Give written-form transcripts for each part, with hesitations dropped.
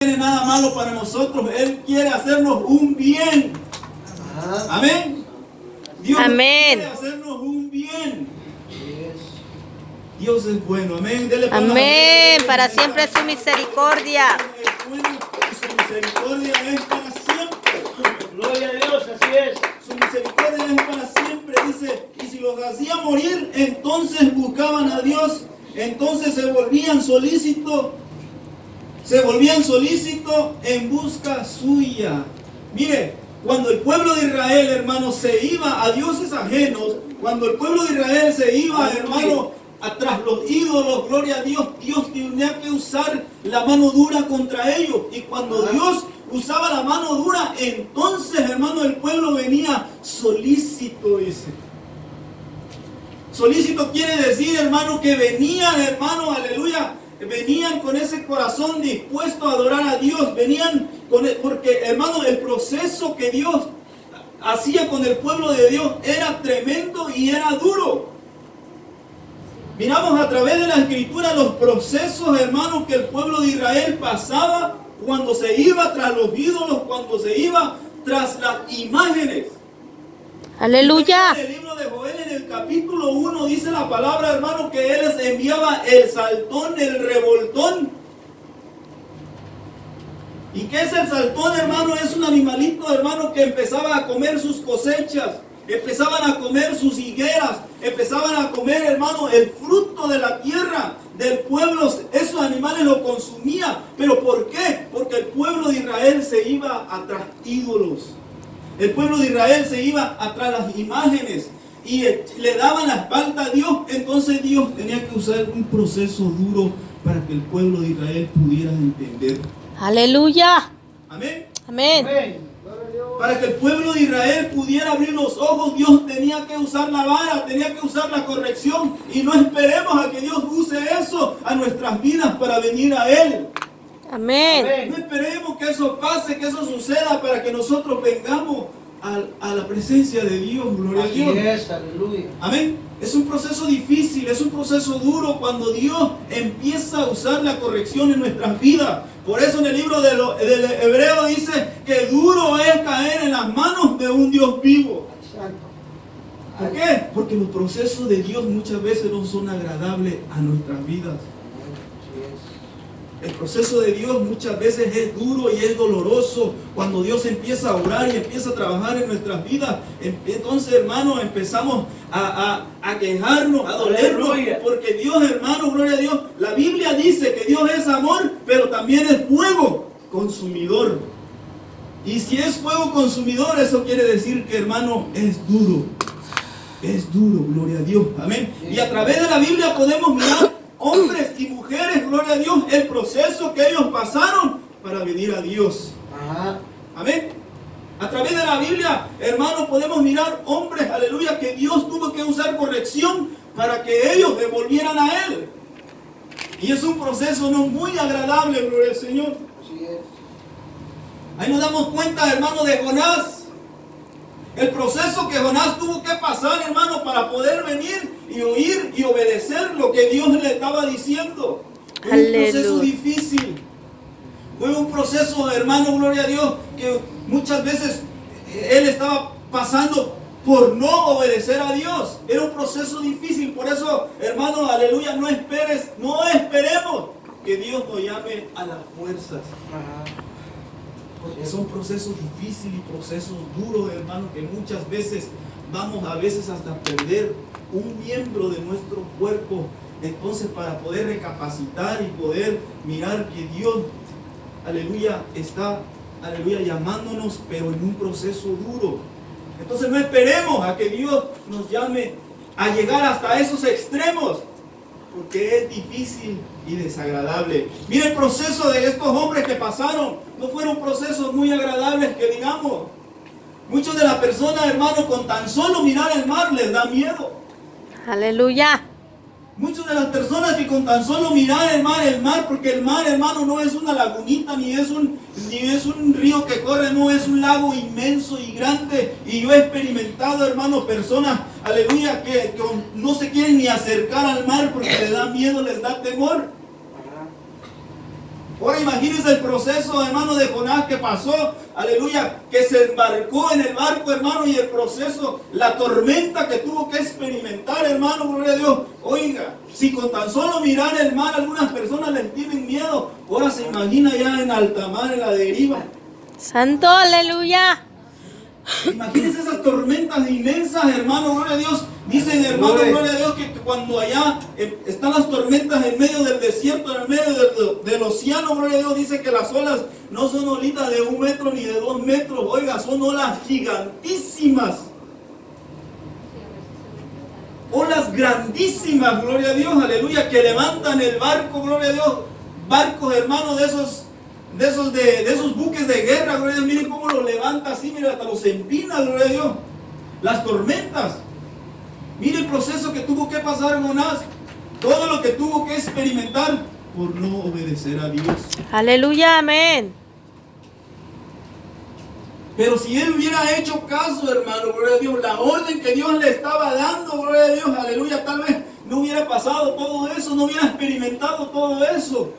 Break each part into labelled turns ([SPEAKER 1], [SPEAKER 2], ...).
[SPEAKER 1] tiene nada malo para nosotros. Él quiere hacernos un bien. Amén. Dios quiere hacernos un bien. Dios es bueno. Amén. Dele
[SPEAKER 2] amén. Para siempre es su misericordia.
[SPEAKER 1] Es bueno y su misericordia es para siempre.
[SPEAKER 3] Gloria a Dios, así es.
[SPEAKER 1] Su misericordia es para siempre. Dice, y si los hacía morir, entonces buscaban a Dios. Entonces se volvían solícitos en busca suya. Mire, cuando el pueblo de Israel, hermano, se iba a dioses ajenos, cuando el pueblo de Israel se iba, hermano, tras los ídolos, gloria a Dios, Dios tenía que usar la mano dura contra ellos. Y cuando Dios usaba la mano dura, entonces, hermano, el pueblo venía solícito, dice. Solícito quiere decir, hermano, que venían, hermano, aleluya, venían con ese corazón dispuesto a adorar a Dios, venían con porque, hermano, el proceso que Dios hacía con el pueblo de Dios era tremendo y era duro. Miramos a través de la Escritura los procesos, hermano, que el pueblo de Israel pasaba cuando se iba tras los ídolos, cuando se iba tras las imágenes.
[SPEAKER 2] Aleluya.
[SPEAKER 1] En el libro de Joel, en el capítulo 1, dice la palabra, hermano, que él les enviaba el saltón, el revoltón. ¿Y qué es el saltón, hermano? Es un animalito, hermano, que empezaba a comer sus cosechas, empezaban a comer sus higueras, empezaban a comer, hermano, el fruto de la tierra del pueblo. Esos animales lo consumían. ¿Pero por qué? Porque el pueblo de Israel se iba atrás ídolos. El pueblo de Israel se iba atrás las imágenes y le daban la espalda a Dios. Entonces Dios tenía que usar un proceso duro para que el pueblo de Israel pudiera entender.
[SPEAKER 2] Aleluya.
[SPEAKER 1] Amén.
[SPEAKER 2] Amén.
[SPEAKER 1] Para que el pueblo de Israel pudiera abrir los ojos, Dios tenía que usar la vara, tenía que usar la corrección. Y no esperemos a que Dios use eso a nuestras vidas para venir a Él.
[SPEAKER 2] Amén.
[SPEAKER 1] No esperemos que eso pase, que eso suceda para que nosotros vengamos a la presencia de Dios. Gloria a Dios.
[SPEAKER 3] Así es, aleluya.
[SPEAKER 1] Amén. Es un proceso difícil, es un proceso duro cuando Dios empieza a usar la corrección en nuestras vidas. Por eso en el libro del Hebreo dice que duro es caer en las manos de un Dios vivo.
[SPEAKER 3] Exacto.
[SPEAKER 1] ¿Por qué? Porque los procesos de Dios muchas veces no son agradables a nuestras vidas. El proceso de Dios muchas veces es duro y es doloroso. Cuando Dios empieza a orar y empieza a trabajar en nuestras vidas, entonces, hermano, empezamos a quejarnos, a dolernos. Porque Dios, hermano, gloria a Dios, la Biblia dice que Dios es amor, pero también es fuego consumidor. Y si es fuego consumidor, eso quiere decir que, hermano, es duro. Es duro, gloria a Dios. Amén. Y a través de la Biblia podemos mirar hombres y mujeres, gloria a Dios, el proceso que ellos pasaron para venir a Dios. Amén. A través de la Biblia, hermanos, podemos mirar hombres, aleluya, que Dios tuvo que usar corrección para que ellos devolvieran a Él. Y es un proceso no muy agradable, gloria al Señor.
[SPEAKER 3] Así es.
[SPEAKER 1] Ahí nos damos cuenta, hermano, de Jonás. El proceso que Jonás tuvo que pasar, hermano, para poder venir y oír y obedecer lo que Dios le estaba diciendo. Fue un proceso difícil. Fue un proceso, hermano, gloria a Dios, que muchas veces él estaba pasando por no obedecer a Dios. Era un proceso difícil. Por eso, hermano, aleluya, no esperemos que Dios nos llame a las fuerzas. Porque son procesos difíciles y procesos duros, hermano, que muchas veces vamos a veces hasta perder un miembro de nuestro cuerpo. Entonces, para poder recapacitar y poder mirar que Dios, aleluya, está, aleluya, llamándonos, pero en un proceso duro. Entonces, no esperemos a que Dios nos llame a llegar hasta esos extremos, porque es difícil y desagradable. Mira el proceso de estos hombres que pasaron. No fueron procesos muy agradables que digamos. Muchas de las personas, hermanos, con tan solo mirar el mar les da miedo.
[SPEAKER 2] Aleluya.
[SPEAKER 1] Muchas de las personas que con tan solo mirar el mar, porque el mar, hermano, no es una lagunita, ni es un río que corre, no, es un lago inmenso y grande. Y yo he experimentado, hermano, personas, aleluya, que no se quieren ni acercar al mar porque les da miedo, les da temor. Ahora imagínense el proceso, hermano, de Jonás que pasó, aleluya, que se embarcó en el barco, hermano, y el proceso, la tormenta que tuvo que experimentar, hermano, gloria a Dios. Oiga, si con tan solo mirar el mar algunas personas les tienen miedo, ahora se imagina ya en alta mar, en la deriva.
[SPEAKER 2] Santo, aleluya.
[SPEAKER 1] Imagínense esas tormentas inmensas, hermano, gloria a Dios. Dicen, hermano, gloria a Dios, que cuando allá están las tormentas en medio del desierto, en medio del océano, gloria a Dios, dice que las olas no son olitas de 1 metro ni de 2 metros, oiga, son olas gigantísimas. Olas grandísimas, gloria a Dios, aleluya, que levantan el barco, gloria a Dios. Barcos, hermano, de esos buques de guerra, gloria a Dios, miren cómo los levanta así, miren, hasta los empina, gloria a Dios. Las tormentas. Mire el proceso que tuvo que pasar Jonás, todo lo que tuvo que experimentar por no obedecer a Dios.
[SPEAKER 2] Aleluya, amén.
[SPEAKER 1] Pero si él hubiera hecho caso, hermano, gloria a Dios, la orden que Dios le estaba dando, gloria a Dios, aleluya, tal vez no hubiera pasado todo eso, no hubiera experimentado todo eso.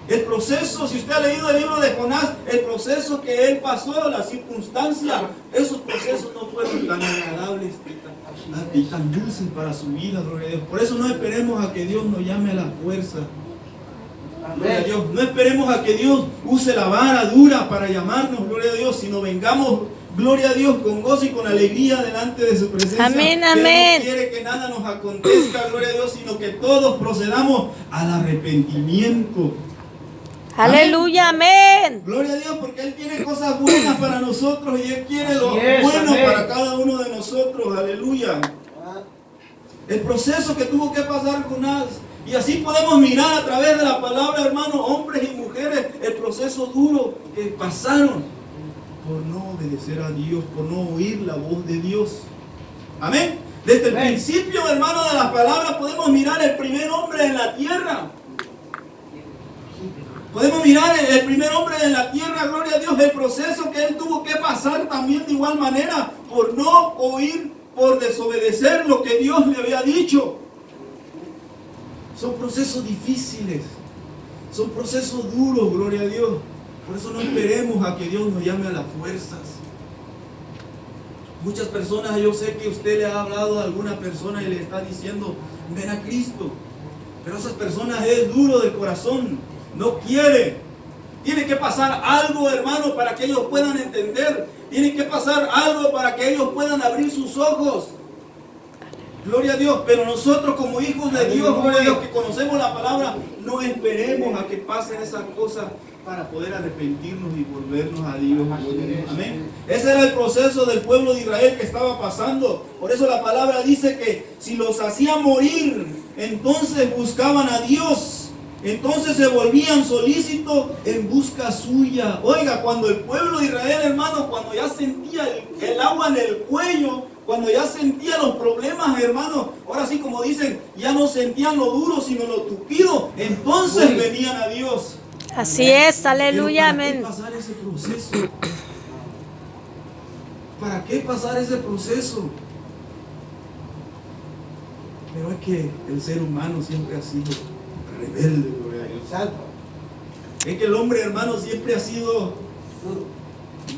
[SPEAKER 1] El proceso, si usted ha leído el libro de Jonás, el proceso que él pasó, las circunstancias, esos procesos no fueron tan agradables y tan dulces para su vida, gloria a Dios. Por eso no esperemos a que Dios nos llame a la fuerza. Gloria a Dios. No esperemos a que Dios use la vara dura para llamarnos, gloria a Dios, sino vengamos, gloria a Dios, con gozo y con alegría delante de su presencia.
[SPEAKER 2] Amén,
[SPEAKER 1] Él
[SPEAKER 2] amén.
[SPEAKER 1] no quiere que nada nos acontezca, gloria a Dios, sino que todos procedamos al arrepentimiento.
[SPEAKER 2] Aleluya, amén.
[SPEAKER 1] Gloria a Dios, porque Él tiene cosas buenas para nosotros y Él quiere lo
[SPEAKER 3] Así es,
[SPEAKER 1] bueno
[SPEAKER 3] amén.
[SPEAKER 1] para cada uno de nosotros. Aleluya. El proceso que tuvo que pasar Jonás. Y así podemos mirar a través de la palabra, hermanos, hombres y mujeres, el proceso duro que pasaron por no obedecer a Dios, por no oír la voz de Dios. Amén. Desde el
[SPEAKER 3] Amén.
[SPEAKER 1] principio, hermanos, de las palabras podemos mirar el primer hombre en la tierra. Podemos mirar el primer hombre en la tierra, gloria a Dios, el proceso que él tuvo que pasar también de igual manera por no oír, por desobedecer lo que Dios le había dicho. Son procesos difíciles, son procesos duros, gloria a Dios. Por eso no esperemos a que Dios nos llame a las fuerzas. Muchas personas, yo sé que usted le ha hablado a alguna persona y le está diciendo, ven a Cristo. Pero esas personas es duro de corazón, no quiere. Tiene que pasar algo, hermano, para que ellos puedan entender. Tiene que pasar algo para que ellos puedan abrir sus ojos. Gloria a Dios, pero nosotros como hijos de Dios, gloria a Dios, que conocemos la palabra, no esperemos a que pasen esas cosas para poder arrepentirnos y volvernos a Dios. Amén. Ese era el proceso del pueblo de Israel que estaba pasando. Por eso la palabra dice que si los hacía morir, entonces buscaban a Dios. Entonces se volvían solícitos en busca suya. Oiga, cuando el pueblo de Israel, hermano, cuando ya sentía el agua en el cuello, cuando ya sentía los problemas, hermano, ahora sí como dicen, ya no sentían lo duro, sino lo tupido, entonces venían a Dios.
[SPEAKER 2] Así es, aleluya,
[SPEAKER 1] ¿Para qué
[SPEAKER 2] amén.
[SPEAKER 1] pasar ese proceso? ¿Para qué pasar ese proceso? Pero es que el ser humano siempre ha sido rebelde, gloria a Dios. Es que el hombre, hermano, siempre ha sido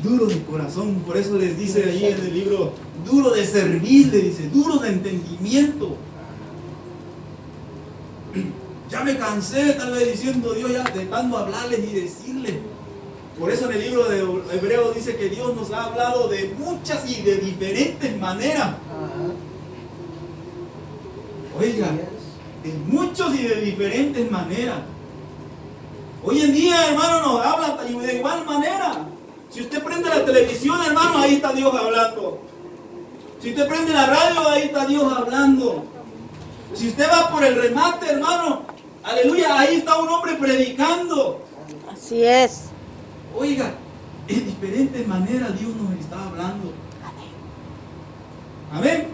[SPEAKER 1] duro de corazón. Por eso les dice ahí en el libro, duro de servir, le dice, duro de entendimiento. Ya me cansé, tal vez diciendo Dios, ya de tanto hablarles y decirles. Por eso en el libro de Hebreos dice que Dios nos ha hablado de muchas y de diferentes maneras. Oiga, de muchos y de diferentes maneras. Hoy en día, hermano, nos habla de igual manera. Si usted prende la televisión, hermano, ahí está Dios hablando. Si usted prende la radio, ahí está Dios hablando. Si usted va por el remate, hermano, aleluya, ahí está un hombre predicando.
[SPEAKER 2] Así es.
[SPEAKER 1] Oiga, en diferentes maneras Dios nos está hablando. Amén.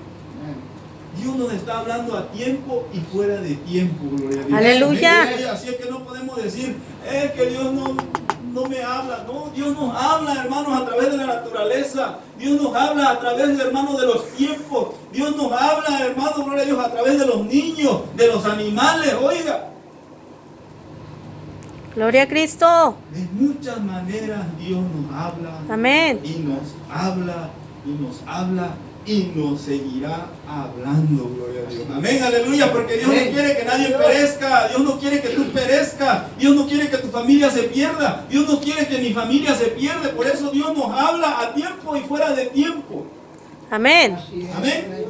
[SPEAKER 1] Dios nos está hablando a tiempo y fuera de tiempo, gloria a Dios.
[SPEAKER 2] Aleluya.
[SPEAKER 1] Así es que no podemos decir, es que Dios no me habla. No, Dios nos habla, hermanos, a través de la naturaleza. Dios nos habla a través, hermanos, de los tiempos. Dios nos habla, hermanos, gloria a Dios, a través de los niños, de los animales, oiga.
[SPEAKER 2] Gloria a Cristo.
[SPEAKER 1] De muchas maneras Dios nos habla.
[SPEAKER 2] Amén.
[SPEAKER 1] Y nos habla, y nos habla, y nos seguirá hablando, gloria a Dios. Amén, aleluya, porque Dios no quiere que nadie perezca, Dios no quiere que tú perezcas, Dios no quiere que tu familia se pierda, Dios no quiere que mi familia se pierda, por eso Dios nos habla a tiempo y fuera de tiempo.
[SPEAKER 2] Amén.
[SPEAKER 1] Amén.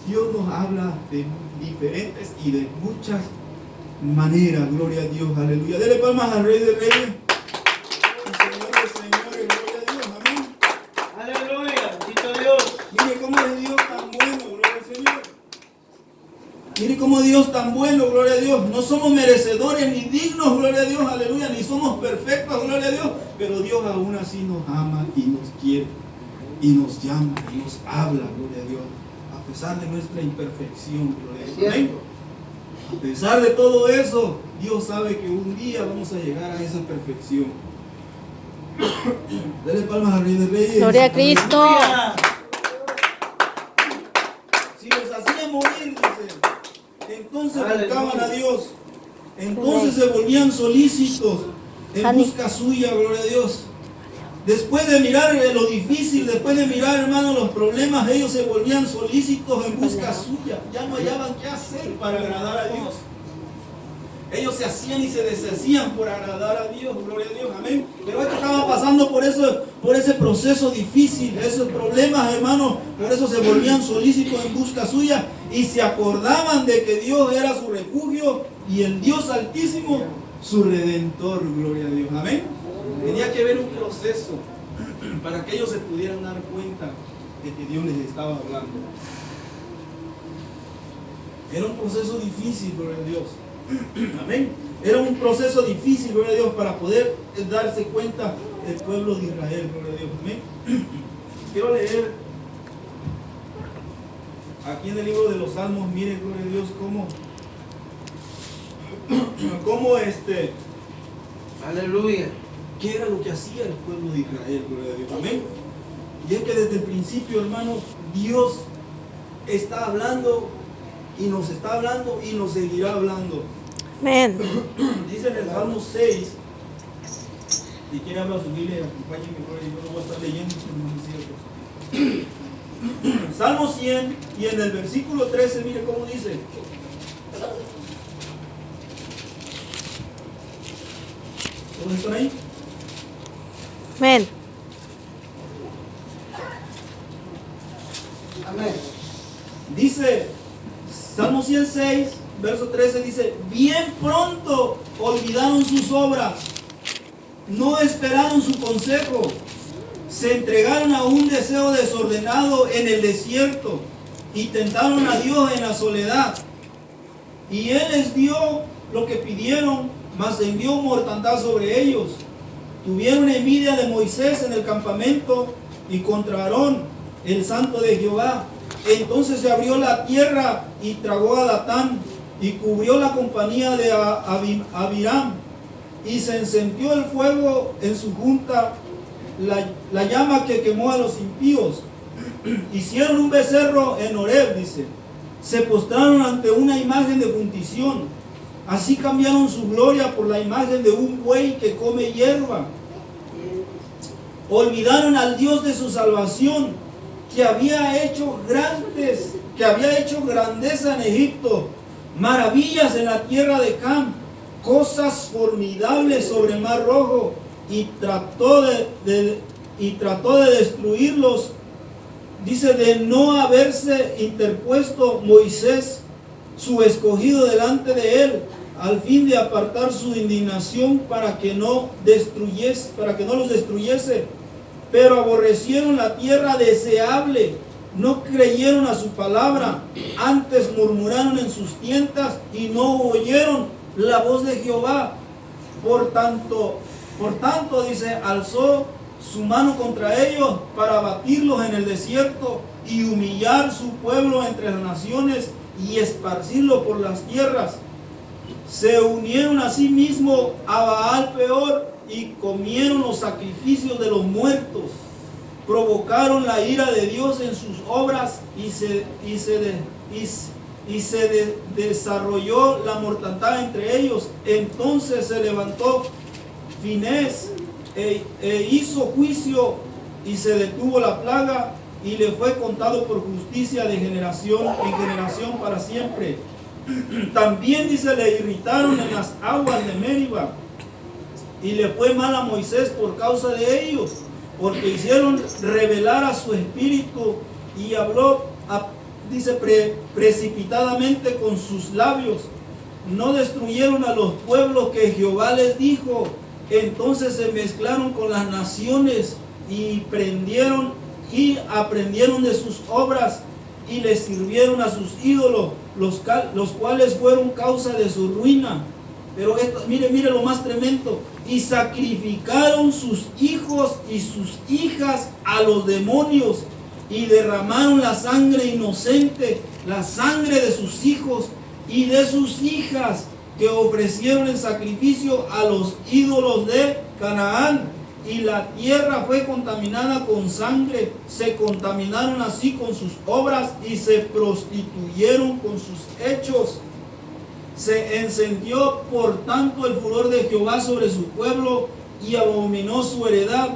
[SPEAKER 1] Dios nos habla de diferentes y de muchas maneras, gloria a Dios, aleluya. Dele palmas al Rey de Reyes. Mire cómo es Dios tan bueno, gloria al Señor. Mire cómo Dios tan bueno, gloria a Dios. No somos merecedores ni dignos, gloria a Dios, aleluya, ni somos perfectos, gloria a Dios. Pero Dios aún así nos ama y nos quiere. Y nos llama y nos habla, gloria a Dios. A pesar de nuestra imperfección, gloria a Dios. Amén. A pesar de todo eso, Dios sabe que un día vamos a llegar a esa perfección. Dale palmas al Rey de Reyes.
[SPEAKER 2] Gloria a Cristo.
[SPEAKER 1] Si los hacía morir, dice, entonces buscaban a Dios. Entonces se volvían solícitos en busca suya, gloria a Dios. Después de mirar lo difícil, después de mirar, hermano, los problemas, ellos se volvían solícitos en busca suya. Ya no hallaban qué hacer para agradar a Dios. Ellos se hacían y se deshacían por agradar a Dios, gloria a Dios, amén. Pero esto estaba pasando por ese proceso difícil, esos problemas, hermano. Por eso se volvían solícitos en busca suya y se acordaban de que Dios era su refugio y el Dios Altísimo su Redentor, gloria a Dios, amén. Tenía que haber un proceso para que ellos se pudieran dar cuenta de que Dios les estaba hablando. Era un proceso difícil, gloria a Dios. Amén. Era un proceso difícil, gloria a Dios, para poder darse cuenta el pueblo de Israel, gloria a Dios. Amén. Quiero leer aquí en el libro de los Salmos, mire, gloria a Dios, cómo
[SPEAKER 3] Aleluya.
[SPEAKER 1] qué era lo que hacía el pueblo de Israel, gloria a Dios. Amén. Y es que desde el principio, hermanos, Dios está hablando y nos está hablando y nos seguirá hablando.
[SPEAKER 2] Amén.
[SPEAKER 1] Dice en el Salmo 6, si quiere hablar su Biblia, acompáñenme, yo lo voy a estar leyendo, Salmo 100 y en el versículo 13, mire cómo dice. ¿Todos están ahí?
[SPEAKER 2] Amén.
[SPEAKER 3] Amén.
[SPEAKER 1] Dice, Salmo 106, verso 13 dice, bien pronto olvidaron sus obras, no esperaron su consejo, se entregaron a un deseo desordenado en el desierto y tentaron a Dios en la soledad. Y Él les dio lo que pidieron, mas envió mortandad sobre ellos. Tuvieron envidia de Moisés en el campamento y contra Aarón, el santo de Jehová. Entonces se abrió la tierra y tragó a Datán y cubrió la compañía de Abiram y se encendió el fuego en su junta, la llama que quemó a los impíos. Hicieron un becerro en Horeb, dice. Se postraron ante una imagen de fundición. Así cambiaron su gloria por la imagen de un buey que come hierba. Olvidaron al Dios de su salvación, que había hecho grandeza en Egipto, maravillas en la tierra de Cam, cosas formidables sobre el mar Rojo, y trató de destruirlos. Dice, de no haberse interpuesto Moisés, su escogido, delante de él, al fin de apartar su indignación para que no los destruyese. Pero aborrecieron la tierra deseable, no creyeron a su palabra, antes murmuraron en sus tiendas y no oyeron la voz de Jehová. Por tanto, dice, alzó su mano contra ellos para abatirlos en el desierto y humillar su pueblo entre las naciones y esparcirlo por las tierras. Se unieron a sí mismos a Baal Peor y comieron los sacrificios de los muertos. Provocaron la ira de Dios en sus obras y y se desarrolló la mortandad entre ellos. Entonces se levantó Finés e hizo juicio y se detuvo la plaga y le fue contado por justicia de generación en generación para siempre. También dice, le irritaron en las aguas de Meriba y le fue mal a Moisés por causa de ellos, porque hicieron revelar a su espíritu y habló, dice, precipitadamente con sus labios. No destruyeron a los pueblos que Jehová les dijo. Entonces se mezclaron con las naciones y aprendieron de sus obras y les sirvieron a sus ídolos, los cuales fueron causa de su ruina. Pero esto, mire lo más tremendo. Y sacrificaron sus hijos y sus hijas a los demonios y derramaron la sangre inocente, la sangre de sus hijos y de sus hijas, que ofrecieron en sacrificio a los ídolos de Canaán. Y la tierra fue contaminada con sangre, se contaminaron así con sus obras y se prostituyeron con sus hechos. Se encendió por tanto el furor de Jehová sobre su pueblo y abominó su heredad.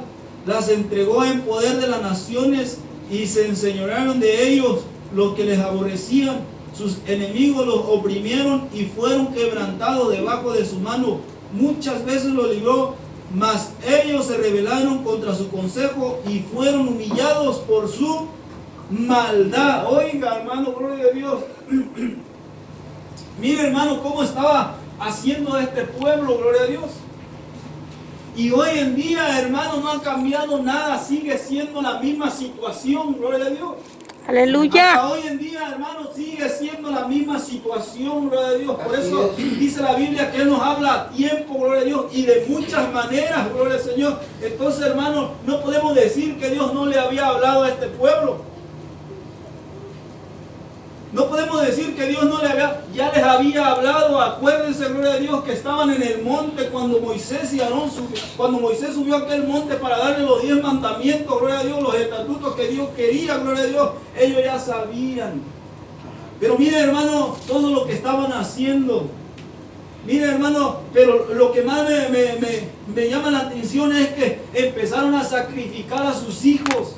[SPEAKER 1] Las entregó en poder de las naciones y se enseñorearon de ellos los que les aborrecían. Sus enemigos los oprimieron y fueron quebrantados debajo de su mano. Muchas veces los libró, mas ellos se rebelaron contra su consejo y fueron humillados por su maldad. Oiga, hermano, gloria a Dios. Mire, hermano, cómo estaba haciendo este pueblo, gloria a Dios. Y hoy en día, hermano, no ha cambiado nada, sigue siendo la misma situación, gloria a Dios.
[SPEAKER 2] Aleluya.
[SPEAKER 1] Hasta hoy en día, hermano, sigue siendo la misma situación, gloria a Dios. Por eso dice la Biblia que Él nos habla a tiempo, gloria a Dios, y de muchas maneras, gloria al Señor. Entonces, hermano, no podemos decir que Dios no le había hablado a este pueblo. No podemos decir que Dios no ya les había hablado. Acuérdense, gloria a Dios, que estaban en el monte cuando Moisés y Aarón cuando Moisés subió a aquel monte para darle los 10 mandamientos, gloria a Dios, los estatutos que Dios quería, gloria a Dios, ellos ya sabían. Pero mire, hermano, todo lo que estaban haciendo. Mire, hermano, pero lo que más me llama la atención es que empezaron a sacrificar a sus hijos.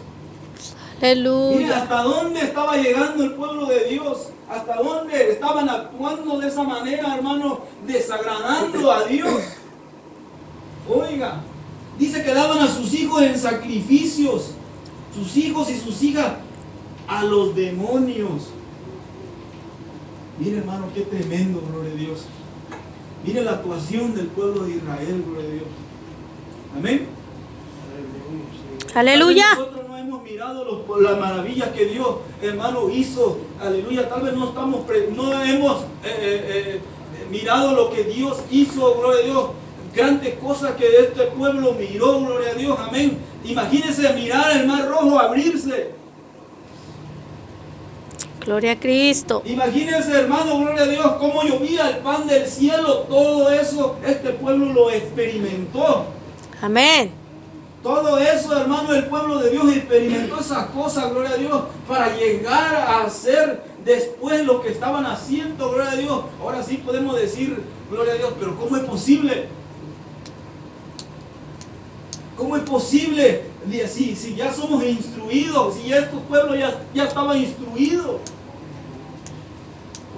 [SPEAKER 2] Aleluya.
[SPEAKER 1] Mire hasta dónde estaba llegando el pueblo de Dios, hasta dónde estaban actuando de esa manera, hermano, desagradando a Dios. Oiga, dice que daban a sus hijos en sacrificios, sus hijos y sus hijas a los demonios. Mire, hermano, qué tremendo, gloria a Dios. Mire la actuación del pueblo de Israel, gloria a Dios. Amén.
[SPEAKER 2] Aleluya.
[SPEAKER 1] Nosotros no hemos mirado las maravillas que Dios, hermano, hizo. Aleluya. Tal vez no hemos mirado lo que Dios hizo, gloria a Dios. Grandes cosas que este pueblo miró, gloria a Dios. Amén. Imagínense mirar el mar rojo abrirse.
[SPEAKER 2] Gloria a Cristo.
[SPEAKER 1] Imagínense, hermano, gloria a Dios, cómo llovía el pan del cielo. Todo eso, este pueblo lo experimentó.
[SPEAKER 2] Amén.
[SPEAKER 1] Todo eso, hermano, el pueblo de Dios experimentó esas cosas, gloria a Dios, para llegar a hacer después lo que estaban haciendo, gloria a Dios. Ahora sí podemos decir, gloria a Dios, pero ¿cómo es posible? ¿Cómo es posible? Si ya somos instruidos, si ya estos pueblos ya estaban instruidos.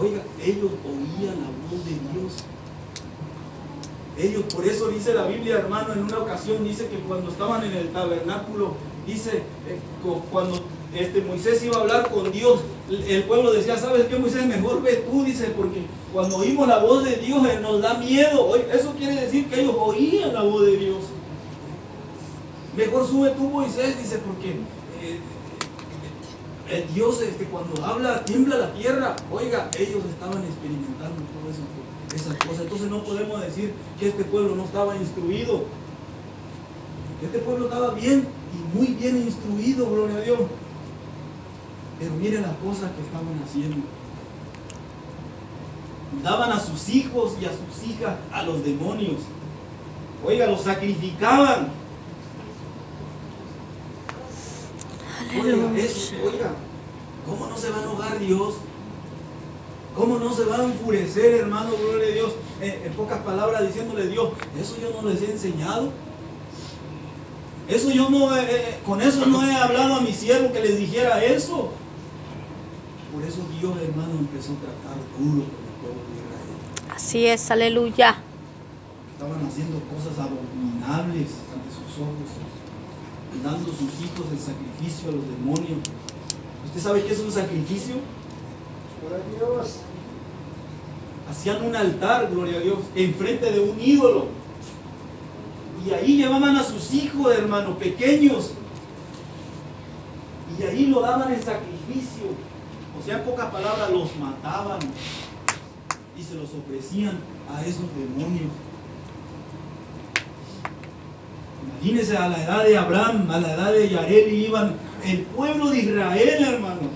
[SPEAKER 1] Oiga, ellos oían la voz de Dios. Ellos, por eso dice la Biblia, hermano, en una ocasión dice que cuando estaban en el tabernáculo, dice, cuando Moisés iba a hablar con Dios, el pueblo decía, ¿sabes qué, Moisés? Mejor ve tú, dice, porque cuando oímos la voz de Dios nos da miedo. Eso quiere decir que ellos oían la voz de Dios. Mejor sube tú, Moisés, dice, porque el Dios cuando habla, tiembla la tierra. Oiga, ellos estaban experimentando todo eso. Esas cosas. Entonces no podemos decir que este pueblo no estaba instruido. Este pueblo estaba bien y muy bien instruido, gloria a Dios. Pero miren las cosas que estaban haciendo. Daban a sus hijos y a sus hijas a los demonios. Oiga, los sacrificaban. Oiga, ¿cómo no se va a enojar Dios? ¿Cómo no se va a enfurecer, hermano? Gloria a Dios. En pocas palabras, diciéndole Dios, eso yo no les he enseñado. Eso yo no, con eso no he hablado a mi siervo que les dijera eso. Por eso Dios, hermano, empezó a tratar duro con el pueblo de Israel.
[SPEAKER 2] Así es, aleluya.
[SPEAKER 1] Estaban haciendo cosas abominables ante sus ojos, dando sus hijos en sacrificio a los demonios. ¿Usted sabe qué es un sacrificio?
[SPEAKER 3] Por Dios.
[SPEAKER 1] Hacían un altar, gloria a Dios, enfrente de un ídolo. Y ahí llevaban a sus hijos, hermano, pequeños. Y ahí lo daban en sacrificio. O sea, en pocas palabras, los mataban. Y se los ofrecían a esos demonios. Imagínense, a la edad de Abraham, a la edad de Yarel, iban el pueblo de Israel, hermano.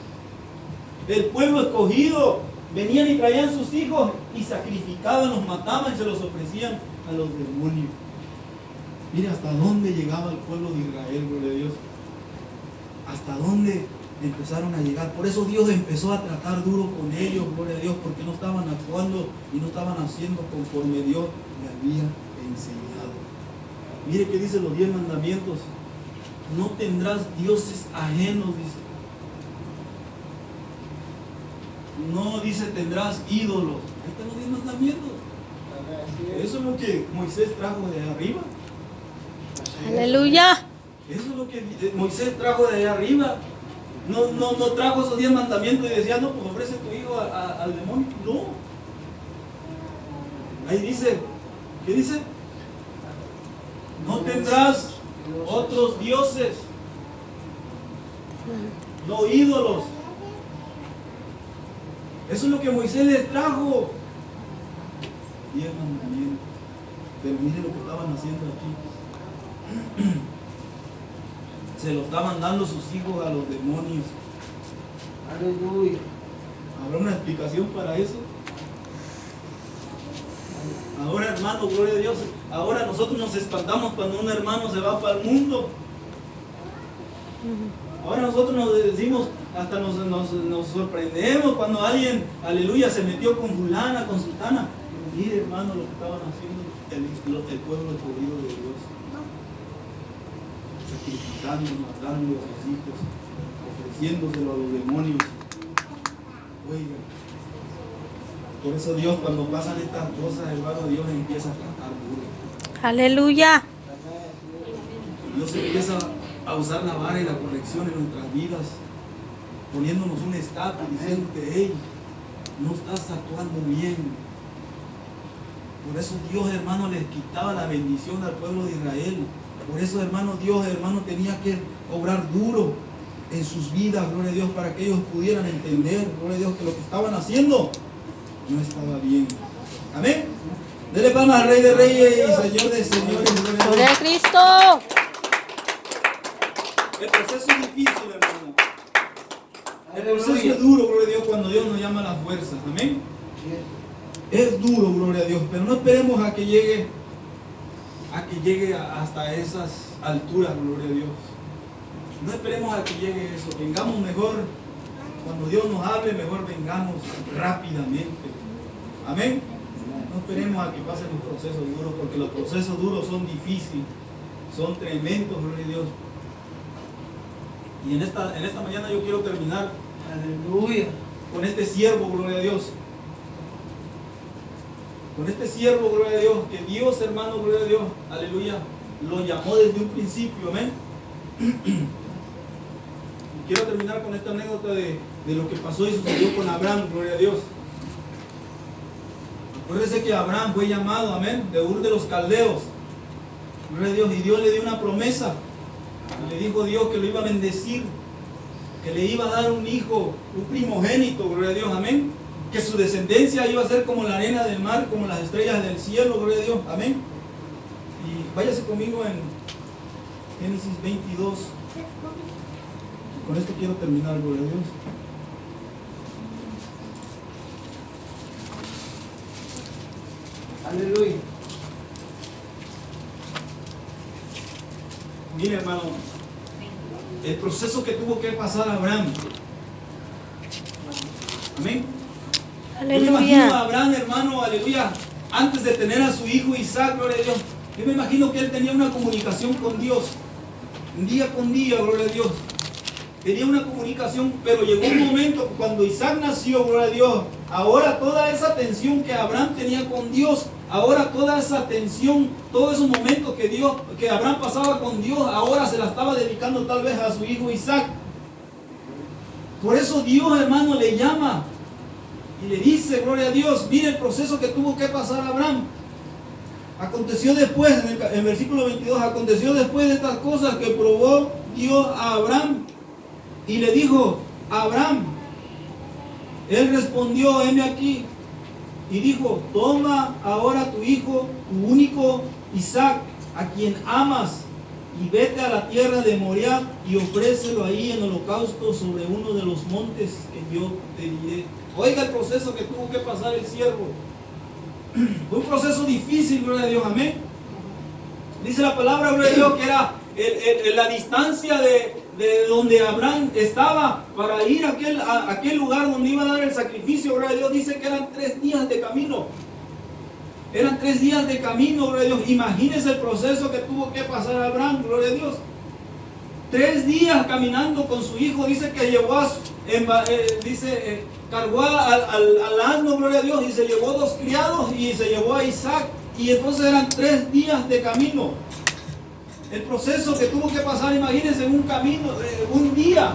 [SPEAKER 1] El pueblo escogido. Venían y traían sus hijos y sacrificaban, los mataban y se los ofrecían a los demonios. Mire hasta dónde llegaba el pueblo de Israel, gloria a Dios. Hasta dónde empezaron a llegar. Por eso Dios empezó a tratar duro con ellos, gloria a Dios, porque no estaban actuando y no estaban haciendo conforme Dios le había enseñado. Mire que dice los 10 mandamientos. No tendrás dioses ajenos, dice. No dice tendrás ídolos. Ahí están los 10 mandamientos. Eso es lo que Moisés trajo de arriba.
[SPEAKER 2] Aleluya.
[SPEAKER 1] Eso es lo que Moisés trajo de allá arriba. No trajo esos 10 mandamientos y decía, no, pues ofrece tu hijo al demonio. No. Ahí dice, ¿qué dice? No tendrás otros dioses, no ídolos. Eso es lo que Moisés les trajo. 10 mandamientos. Pero miren lo que estaban haciendo aquí. Se lo estaban dando sus hijos a los demonios.
[SPEAKER 3] Aleluya.
[SPEAKER 1] ¿Habrá una explicación para eso? Ahora, hermano, gloria a Dios. Ahora nosotros nos espantamos cuando un hermano se va para el mundo. Ahora nosotros nos decimos, hasta nos sorprendemos cuando alguien, aleluya, se metió con fulana, con sultana. Pero mire, hermano, lo que estaban haciendo el pueblo escogido de Dios. Sacrificando, matando a sus hijos, ofreciéndoselo a los demonios. Oiga, por eso Dios, cuando pasan estas cosas, hermano, Dios empieza a tratar duro.
[SPEAKER 2] Aleluya.
[SPEAKER 1] Dios empieza a usar la vara y la corrección en nuestras vidas, poniéndonos un estatus, diciéndote, hey, no estás actuando bien. Por eso Dios, hermano, les quitaba la bendición al pueblo de Israel. Por eso, hermano, Dios, hermano, tenía que obrar duro en sus vidas, gloria a Dios, para que ellos pudieran entender, gloria a Dios, que lo que estaban haciendo no estaba bien. Amén. Dele palmas al Rey de Reyes y Señor de Señores. Gloria a
[SPEAKER 2] Gloria
[SPEAKER 1] Dios.
[SPEAKER 2] a Cristo.
[SPEAKER 1] El proceso es difícil, hermano. El proceso es duro, gloria a Dios, cuando Dios nos llama a las fuerzas. Amén. Es duro, gloria a Dios, pero no esperemos a que llegue hasta esas alturas, gloria a Dios. No esperemos a que llegue eso. Vengamos mejor, cuando Dios nos hable, mejor vengamos rápidamente. Amén. No esperemos a que pasen los procesos duros, porque los procesos duros son difíciles, son tremendos, gloria a Dios. Y en esta mañana yo quiero terminar,
[SPEAKER 3] Aleluya.
[SPEAKER 1] con este siervo, gloria a Dios. Con este siervo, gloria a Dios, que Dios, hermano, gloria a Dios, aleluya, lo llamó desde un principio, amén. Y quiero terminar con esta anécdota de lo que pasó y sucedió con Abraham, gloria a Dios. Acuérdese que Abraham fue llamado, amén, de Ur de los Caldeos, gloria a Dios, y Dios le dio una promesa. Y le dijo Dios que lo iba a bendecir, que le iba a dar un hijo, un primogénito, gloria a Dios, amén. Que su descendencia iba a ser como la arena del mar, como las estrellas del cielo, gloria a Dios, amén. Y váyase conmigo en Génesis 22. Con esto quiero terminar, gloria a Dios.
[SPEAKER 3] Aleluya.
[SPEAKER 1] Mire, hermano, el proceso que tuvo que pasar Abraham, amén. Yo me imagino a
[SPEAKER 2] Aleluya.
[SPEAKER 1] Abraham, hermano, aleluya, antes de tener a su hijo Isaac, gloria a Dios. Yo me imagino que él tenía una comunicación con Dios, día con día, gloria a Dios. Tenía una comunicación, pero llegó un momento cuando Isaac nació, gloria a Dios. Ahora toda esa tensión que Abraham tenía con Dios, ahora toda esa tensión, todos esos momentos que Abraham pasaba con Dios, ahora se la estaba dedicando tal vez a su hijo Isaac. Por eso Dios, hermano, le llama y le dice, gloria a Dios, mire el proceso que tuvo que pasar Abraham. Aconteció después, en el versículo 22, aconteció después de estas cosas que probó Dios a Abraham y le dijo, Abraham, él respondió, heme aquí, y dijo, toma ahora tu hijo, tu único Isaac, a quien amas, y vete a la tierra de Moriah y ofrécelo ahí en holocausto sobre uno de los montes que yo te diré. Oiga el proceso que tuvo que pasar el siervo. Fue un proceso difícil, gloria a Dios, amén. Dice la palabra, gloria a Dios, que era la distancia de donde Abraham estaba para ir a aquel lugar donde iba a dar el sacrificio, gloria a Dios. Dice que eran 3 días de camino. Eran 3 días de camino, gloria a Dios. Imagínense el proceso que tuvo que pasar Abraham, gloria a Dios. 3 días caminando con su hijo. Dice que llevó cargó al asno, gloria a Dios, y se llevó 2 criados y se llevó a Isaac. Y entonces eran 3 días de camino. El proceso que tuvo que pasar, imagínense, un camino, un día.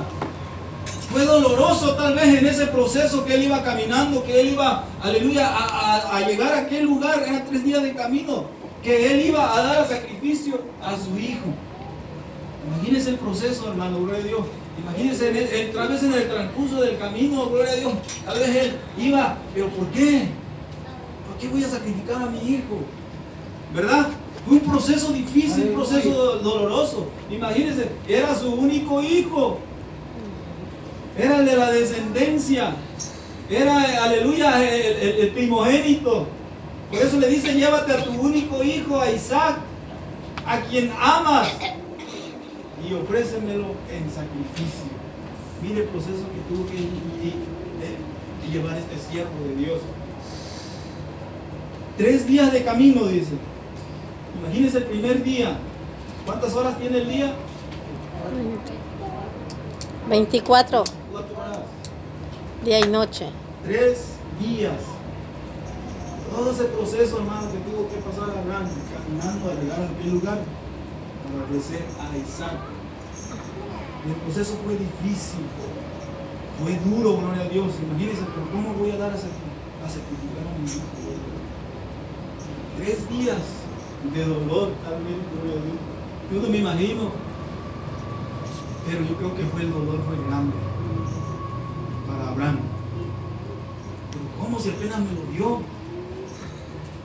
[SPEAKER 1] Fue doloroso tal vez en ese proceso que él iba caminando, que él iba, aleluya, a llegar a aquel lugar. Eran 3 días de camino, que él iba a dar el sacrificio a su hijo. Imagínense el proceso, hermano, gloria a Dios. Imagínense, tal vez en el transcurso del camino, gloria a Dios, tal vez él iba, pero ¿por qué? ¿Por qué voy a sacrificar a mi hijo? ¿Verdad? Fue un proceso difícil, un proceso doloroso. Imagínense, era su único hijo. Era el de la descendencia. Era, aleluya, el primogénito. Por eso le dice, llévate a tu único hijo, a Isaac, a quien amas, y ofrécemelo en sacrificio. Mire el proceso que tuvo que llevar este siervo de Dios. 3 días de camino, dice. Imagínense el primer día. ¿Cuántas horas tiene el día?
[SPEAKER 2] 24,
[SPEAKER 1] 4 horas.
[SPEAKER 2] día y noche.
[SPEAKER 1] 3 días. Todo ese proceso, hermano, que tuvo que pasar Abraham, caminando a llegar a aquel lugar para ofrecer a Isaac. El proceso fue difícil, fue duro, gloria a Dios. Imagínense, pero ¿cómo voy a dar a sacrificar a mi hijo? 3 días de dolor, tal vez, gloria a Dios. Yo no me imagino, pero yo creo que el dolor fue grande para Abraham. Pero ¿cómo si apenas me lo dio?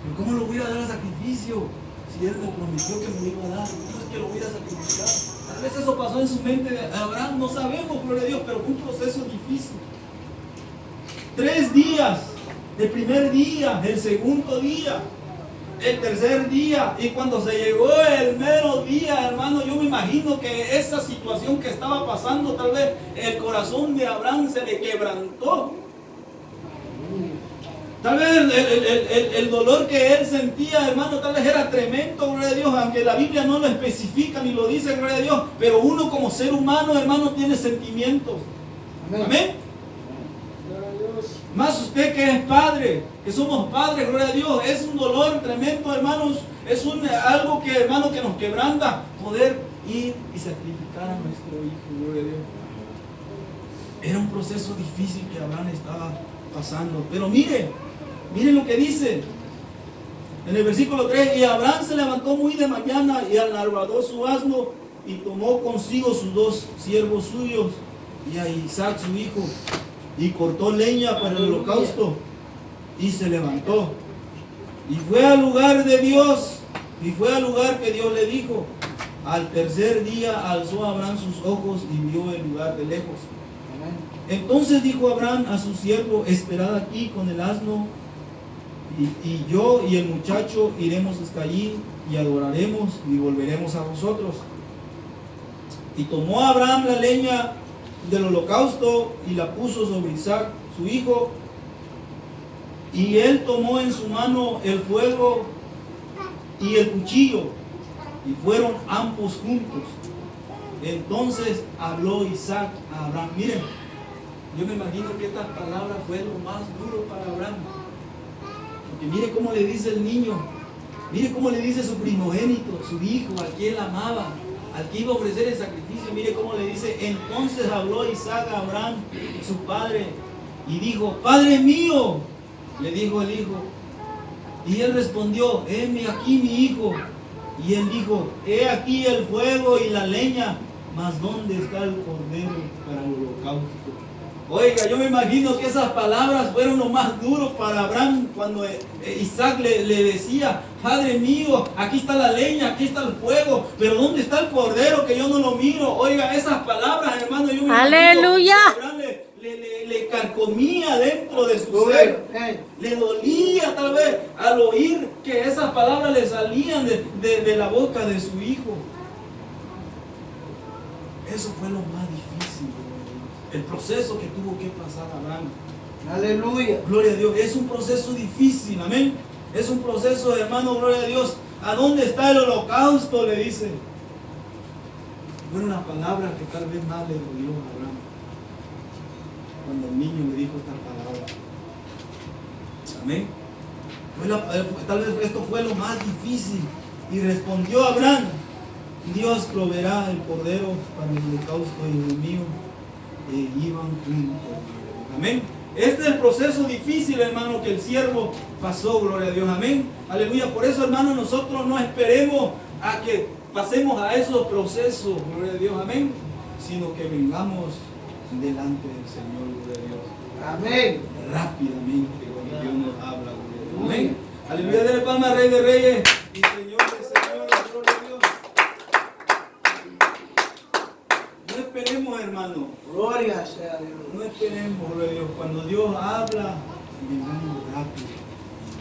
[SPEAKER 1] ¿Pero cómo lo voy a dar a sacrificio? Si él me prometió que me lo iba a dar, ¿cómo es que lo voy a sacrificar? Tal vez eso pasó en su mente de Abraham, no sabemos, gloria a Dios, pero fue un proceso difícil. 3 días, el primer día, el segundo día, el tercer día, y cuando se llegó el mero día, hermano, yo me imagino que esa situación que estaba pasando, tal vez el corazón de Abraham se le quebrantó. Tal vez el dolor que él sentía, hermano, tal vez era tremendo, gloria a Dios, aunque la Biblia no lo especifica ni lo dice, gloria a Dios, pero uno como ser humano, hermano, tiene sentimientos. Amén. Más usted que es padre, que somos padres, gloria a Dios, es un dolor tremendo, hermanos, es algo que, hermano, que nos quebranta poder ir y sacrificar a nuestro hijo, gloria a Dios. Era un proceso difícil que Abraham estaba pasando, pero mire lo que dice en el versículo 3, y Abraham se levantó muy de mañana y alargadó su asno y tomó consigo sus 2 siervos suyos y a Isaac su hijo, y cortó leña para el holocausto y se levantó y fue al lugar de Dios, y fue al lugar que Dios le dijo. Al tercer día alzó Abraham sus ojos y vio el lugar de lejos. Entonces dijo Abraham a su siervo, esperad aquí con el asno, y yo y el muchacho iremos hasta allí y adoraremos y volveremos a vosotros. Y tomó Abraham la leña del holocausto y la puso sobre Isaac su hijo, Y él tomó en su mano el fuego y el cuchillo, y fueron ambos juntos. Entonces habló Isaac a Abraham. Miren, yo me imagino que estas palabras fue lo más duro para Abraham. Porque mire cómo le dice el niño, mire cómo le dice su primogénito, su hijo, al que él amaba, al que iba a ofrecer el sacrificio. Mire cómo le dice: entonces habló Isaac a Abraham, su padre, y dijo: Padre mío, le dijo el hijo. Y él respondió: heme aquí mi hijo. Y él dijo: he aquí el fuego y la leña, mas ¿dónde está el cordero para el holocausto? Oiga, yo me imagino que esas palabras fueron lo más duro para Abraham cuando Isaac le decía: Padre mío, aquí está la leña, aquí está el fuego, pero ¿dónde está el cordero que yo no lo miro? Oiga, esas palabras, hermano, yo me
[SPEAKER 2] ¡Aleluya!
[SPEAKER 1] imagino que Abraham le carcomía dentro de su ser. Le dolía tal vez al oír que esas palabras le salían de la boca de su hijo. Eso fue lo más difícil, el proceso que tuvo que pasar Abraham.
[SPEAKER 3] Aleluya.
[SPEAKER 1] Gloria a Dios, es un proceso difícil, amén. Es un proceso, hermano, gloria a Dios. ¿A dónde está el holocausto?, le dice. Fueron las palabras que tal vez más le dolió a Abraham cuando el niño le dijo estas palabras. Amén. Tal vez esto fue lo más difícil. Y respondió Abraham: Dios proveerá el cordero para el holocausto y el mío. E iban juntos. Amén. Este es el proceso difícil, hermano, que el siervo pasó, gloria a Dios. Amén. Aleluya. Por eso, hermano, nosotros no esperemos a que pasemos a esos procesos, gloria a Dios. Amén. Sino que vengamos delante del Señor, gloria a Dios.
[SPEAKER 3] Amén.
[SPEAKER 1] Rápidamente, cuando Dios nos habla, gloria a Dios. Amén. Aleluya. Dele palma al Rey de Reyes y Señor de Señores, gloria a Dios. No esperemos, hermano.
[SPEAKER 3] Gloria sea Dios.
[SPEAKER 1] No esperemos, gloria a Dios. Cuando Dios habla, vengamos rápido.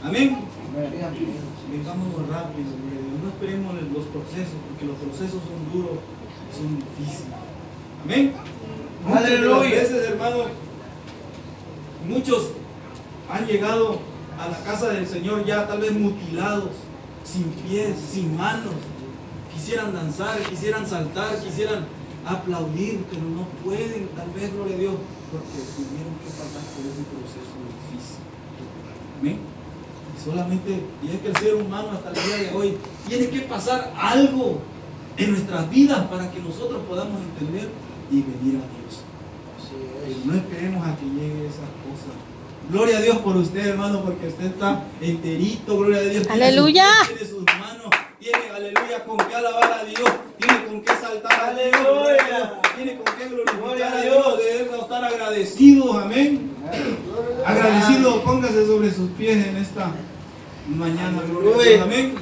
[SPEAKER 1] Amén. Vengamos rápido, gloria a Dios. No esperemos los procesos, porque los procesos son duros, son difíciles. Amén.
[SPEAKER 3] Aleluya.
[SPEAKER 1] Muchas veces, hermano, muchos han llegado a la casa del Señor ya tal vez mutilados, sin pies, sin manos. Quisieran danzar, quisieran saltar, quisieran aplaudir, pero no pueden, tal vez, gloria a Dios, porque tuvieron que pasar por ese proceso difícil. Amén. Y solamente, y es que el ser humano hasta el día de hoy tiene que pasar algo en nuestras vidas para que nosotros podamos entender y venir a Dios. Pero no esperemos a que llegue esas cosas. Gloria a Dios por usted, hermano, porque usted está enterito, gloria a Dios.
[SPEAKER 2] ¡Aleluya!
[SPEAKER 1] Tiene sus manos, tiene, aleluya, con qué alabar a Dios, tiene con qué saltar,
[SPEAKER 3] aleluya,
[SPEAKER 1] tiene con qué glorificar a Dios, debemos estar agradecidos, amén. Agradecido, póngase sobre sus pies en esta mañana, gloria a Dios, amén.